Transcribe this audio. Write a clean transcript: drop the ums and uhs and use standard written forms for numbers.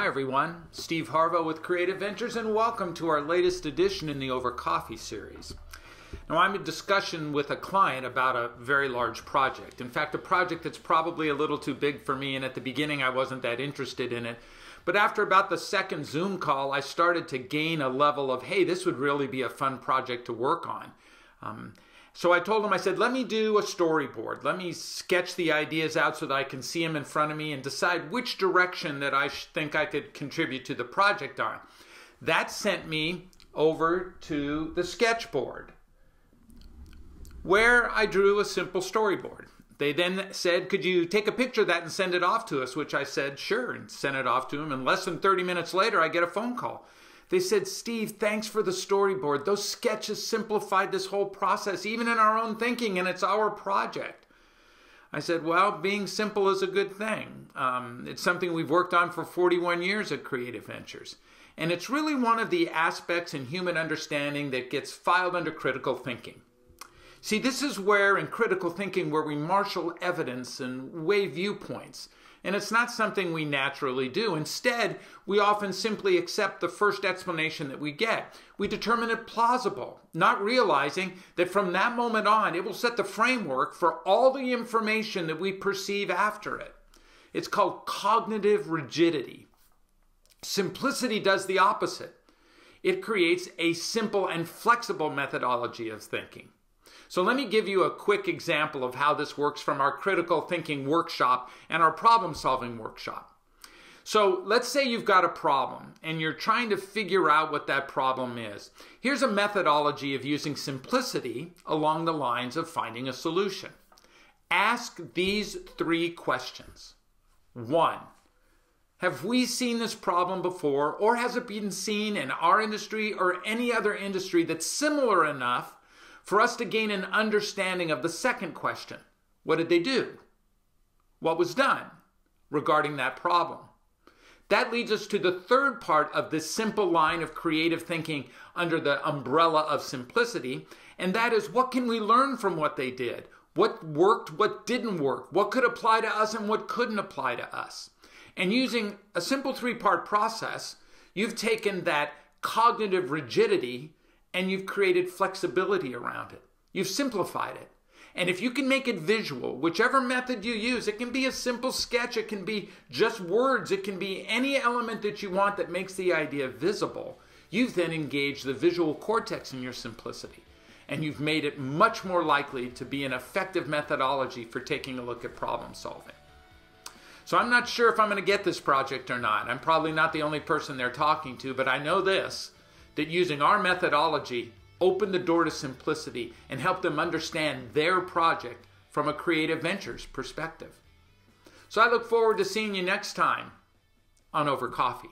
Hi everyone, Steve Harvo with Creative Ventures, and welcome to our latest edition in the Over Coffee series. Now I'm in discussion with a client about a very large project. In fact, a project that's probably a little too big for me, and at the beginning I wasn't that interested in it. But after about the second Zoom call, I started to gain a level of, hey, this would really be a fun project to work on. So I told him, I said, let me do a storyboard. Let me sketch the ideas out so that I can see them in front of me and decide which direction that I think I could contribute to the project on. That sent me over to the sketchboard, where I drew a simple storyboard. They then said, could you take a picture of that and send it off to us? Which I said, sure, and sent it off to them. And less than 30 minutes later, I get a phone call. They said, Steve, thanks for the storyboard. Those sketches simplified this whole process, even in our own thinking, and it's our project. I said, well, being simple is a good thing. It's something we've worked on for 41 years at Creative Ventures. And it's really one of the aspects in human understanding that gets filed under critical thinking. See, this is where, in critical thinking, where we marshal evidence and weigh viewpoints. And it's not something we naturally do. Instead, we often simply accept the first explanation that we get. We determine it plausible, not realizing that from that moment on, it will set the framework for all the information that we perceive after it. It's called cognitive rigidity. Simplicity does the opposite. It creates a simple and flexible methodology of thinking. So let me give you a quick example of how this works from our critical thinking workshop and our problem solving workshop. So let's say you've got a problem and you're trying to figure out what that problem is. Here's a methodology of using simplicity along the lines of finding a solution. Ask these three questions. 1, have we seen this problem before, or has it been seen in our industry or any other industry that's similar enough for us to gain an understanding of the second question? What did they do? What was done regarding that problem? That leads us to the third part of this simple line of creative thinking under the umbrella of simplicity, and that is, what can we learn from what they did? What worked, what didn't work? What could apply to us and what couldn't apply to us? And using a simple three-part process, you've taken that cognitive rigidity and you've created flexibility around it. You've simplified it. And if you can make it visual, whichever method you use, it can be a simple sketch, it can be just words, it can be any element that you want that makes the idea visible. You've then engaged the visual cortex in your simplicity. And you've made it much more likely to be an effective methodology for taking a look at problem solving. So I'm not sure if I'm going to get this project or not. I'm probably not the only person they're talking to, but I know this, that using our methodology opened the door to simplicity and helped them understand their project from a Creative Ventures perspective. So I look forward to seeing you next time on Over Coffee.